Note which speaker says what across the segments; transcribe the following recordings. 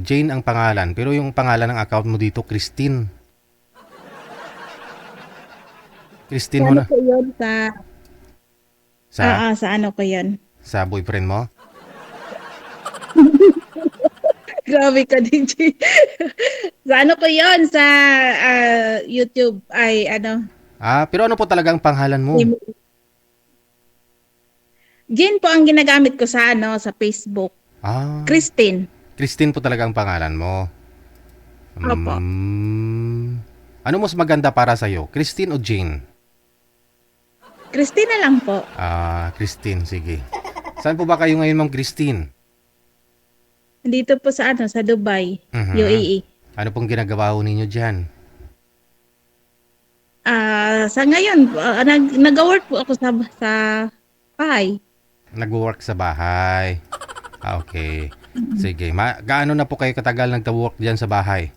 Speaker 1: Jane ang pangalan, pero yung pangalan ng account mo dito, Christine.
Speaker 2: Sa
Speaker 1: Christine mo
Speaker 2: ano
Speaker 1: na.
Speaker 2: po yun?
Speaker 1: Sa,
Speaker 2: Sa ano ko yun?
Speaker 1: sa boyfriend mo?
Speaker 2: Grabe ka, DJ. Sa ano ko yun? Sa YouTube ay ano?
Speaker 1: Pero ano po talaga ang pangalan mo?
Speaker 2: Jane po ang ginagamit ko sa ano, sa Facebook.
Speaker 1: Ah,
Speaker 2: Christine.
Speaker 1: Christine po talaga ang pangalan mo.
Speaker 2: Opo.
Speaker 1: Hmm. Ano mas maganda para sa'yo? Christine o Jane?
Speaker 2: Christine na lang po.
Speaker 1: Christine, sige. Saan po ba kayo ngayon, Ma'am Christine?
Speaker 2: Dito po sa ano, sa Dubai,
Speaker 1: Mhm.
Speaker 2: UAE.
Speaker 1: Ano pong ginagawa ho ninyo dyan?
Speaker 2: Sa ngayon, nag-work po ako sa bahay.
Speaker 1: Nag-work sa bahay. Okay. Sige. Gaano na po kayo katagal nagta-work dyan sa bahay?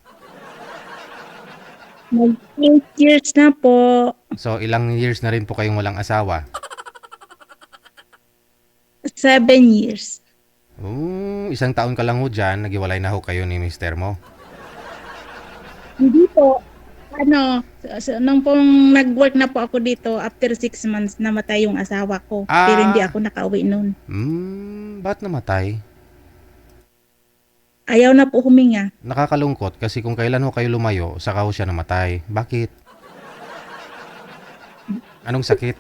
Speaker 2: Mag 8 years na po.
Speaker 1: So, ilang years na rin po kayong walang asawa?
Speaker 2: 7 years.
Speaker 1: Isang taon ka lang ho dyan, naghiwalay na ho kayo ni mister mo.
Speaker 2: Hindi po. Ano, nung pong nag-work na po ako dito, after 6 months, namatay yung asawa ko. Pero hindi
Speaker 1: Ah,
Speaker 2: ako nakauwi noon.
Speaker 1: ba't namatay?
Speaker 2: Ayaw na po huminga.
Speaker 1: Nakakalungkot kasi kung kailan ho kayo lumayo, saka ho siya namatay. Bakit? Anong sakit?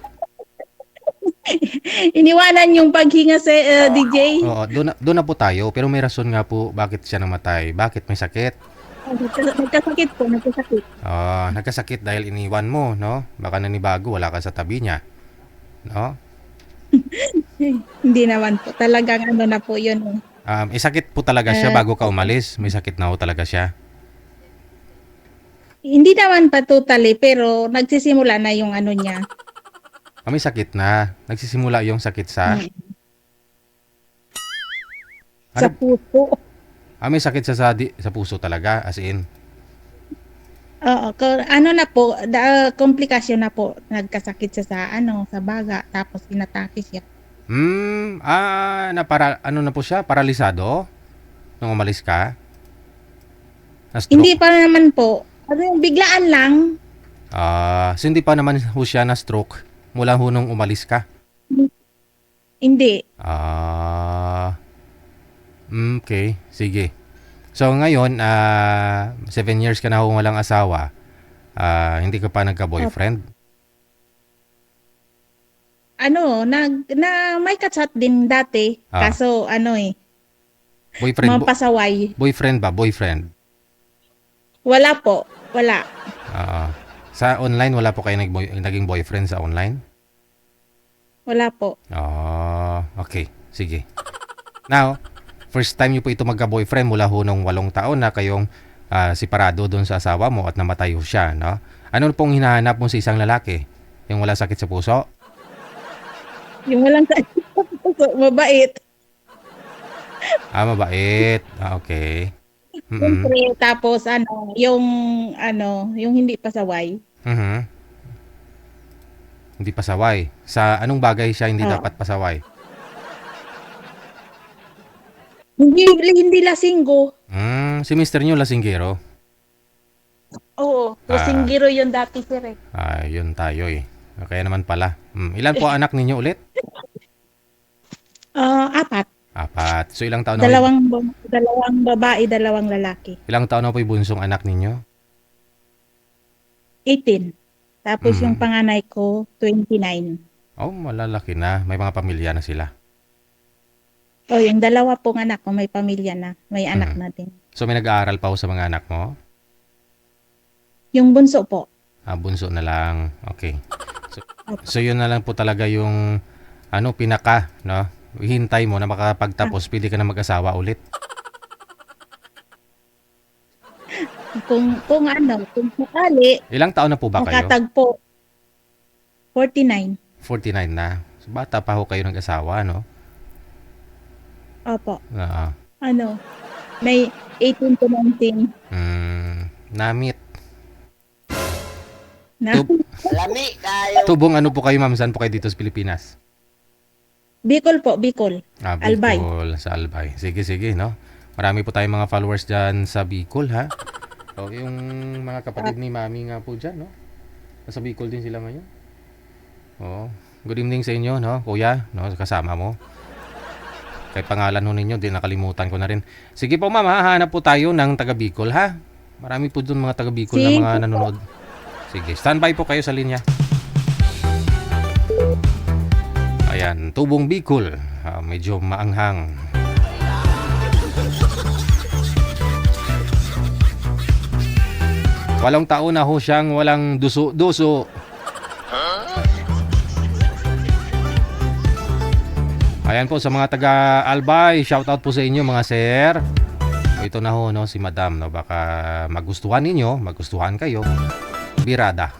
Speaker 2: Iniwanan yung paghinga sa DJ.
Speaker 1: Oo, doon na po tayo. Pero may rason nga po bakit siya namatay. Bakit may sakit?
Speaker 2: Nagkasakit po, nagkasakit.
Speaker 1: Nagkasakit dahil iniwan mo, no? Baka nanibago, wala ka sa tabi niya, no?
Speaker 2: Hindi naman po. Talagang ano na po yun.
Speaker 1: Sakit po talaga siya
Speaker 2: Eh,
Speaker 1: bago ka umalis. May sakit na ho talaga siya.
Speaker 2: hindi naman pa totally, pero nagsisimula na yung ano niya.
Speaker 1: May sakit na. Nagsisimula yung sakit sa...
Speaker 2: Mm. Sa
Speaker 1: Ano?
Speaker 2: puso.
Speaker 1: May sakit sa puso talaga, as in.
Speaker 2: Oo, ano na po, komplikasyon na po. Nagkasakit siya sa ano, sa baga, tapos inatake siya.
Speaker 1: Ano na po siya? Paralisado? Nung umalis ka?
Speaker 2: Hindi
Speaker 1: Na-stroke?
Speaker 2: pa naman po. Ano yung biglaan lang.
Speaker 1: So hindi pa naman ho siya na-stroke mula ho nung umalis ka?
Speaker 2: Hindi.
Speaker 1: Ah, okay. Sige. So ngayon, 7 years ka na ho walang asawa. Hindi ka pa
Speaker 2: Opo.
Speaker 1: nagka-boyfriend?
Speaker 2: May katsat din dati.
Speaker 1: Ah,
Speaker 2: Kaso ano
Speaker 1: boyfriend,
Speaker 2: mapasaway.
Speaker 1: boyfriend ba? Boyfriend?
Speaker 2: Wala po. Wala.
Speaker 1: Ah, sa online, wala po kayo naging boyfriend sa online?
Speaker 2: Wala po.
Speaker 1: Okay. Sige. Now, first time niyo po ito magka-boyfriend mula ho nung 8 taon na kayong separado doon sa asawa mo at namatay ho siya, no? Ano pong hinahanap mo sa isang lalaki? Yung wala sakit sa puso?
Speaker 2: Yung walang mabait.
Speaker 1: Mabait. Okay. Mm.
Speaker 2: Siyempre, tapos yung hindi pasaway.
Speaker 1: Mhm. Hindi pasaway. Sa anong bagay siya hindi
Speaker 2: Oo.
Speaker 1: dapat pasaway?
Speaker 2: Hindi lasinggo.
Speaker 1: Si mister niyo lasinggero.
Speaker 2: Oo,
Speaker 1: Ah,
Speaker 2: lasinggero yun dati sir eh.
Speaker 1: Yun tayo eh. Kaya naman pala. Ilan po anak ninyo ulit?
Speaker 2: Apat.
Speaker 1: 4. So ilang taon na ho yung,
Speaker 2: Dalawang babae, dalawang lalaki.
Speaker 1: ilang taon na po yung bunsong anak ninyo?
Speaker 2: 18. Tapos yung
Speaker 1: Mm.
Speaker 2: panganay ko, 29.
Speaker 1: Malalaki na. May mga pamilya na sila.
Speaker 2: Yung dalawa pong anak ko, may pamilya na. May anak
Speaker 1: Mm.
Speaker 2: na din.
Speaker 1: So may nag-aaral pa ho sa mga anak mo?
Speaker 2: Yung bunso po.
Speaker 1: Bunso na lang. Okay. So,
Speaker 2: Opo.
Speaker 1: so yun na lang po talaga yung pinaka, no? Hintay mo na
Speaker 2: Ah,
Speaker 1: makapagtapos, pwede ka na mag-asawa ulit.
Speaker 2: kung sakali,
Speaker 1: Ilang taon na po ba kayo?
Speaker 2: makatagpo, 49.
Speaker 1: 49 na. So, bata pa ho kayo nag-asawa, no?
Speaker 2: Opo.
Speaker 1: Oo.
Speaker 2: Ano, may 18 to 19
Speaker 1: Namit.
Speaker 2: na.
Speaker 1: Tub
Speaker 3: Lami kayo.
Speaker 1: tubong ano po kayo, ma'am? Saan po kayo dito sa Pilipinas?
Speaker 2: Bicol po, Bicol. Albay.
Speaker 1: Bicol, sa Albay. Sige, sige, no? Marami po tayong mga followers dyan sa Bicol, ha? So, yung mga kapatid ni Mami nga po dyan, no? Nasa Bicol din sila ngayon. Oo. Good evening sa inyo, no? Kuya, no? Kasama mo. Kay pangalan ho ninyo, din nakalimutan ko na rin. Sige po, ma'am, ha? Hanap po tayo ng taga Bicol, ha? Marami po dun mga taga Bicol na
Speaker 2: Sige
Speaker 1: mga
Speaker 2: po.
Speaker 1: nanonood. Sige, standby po kayo sa linya. Ayan, Tubong Bicol. Medyo maanghang. Walong taon na ho siyang walang duso-duso. Ayan po sa mga taga Albay, shoutout po sa inyo mga sir. Ito na ho no si Madam no, baka magustuhan ninyo, magustuhan kayo. Birada.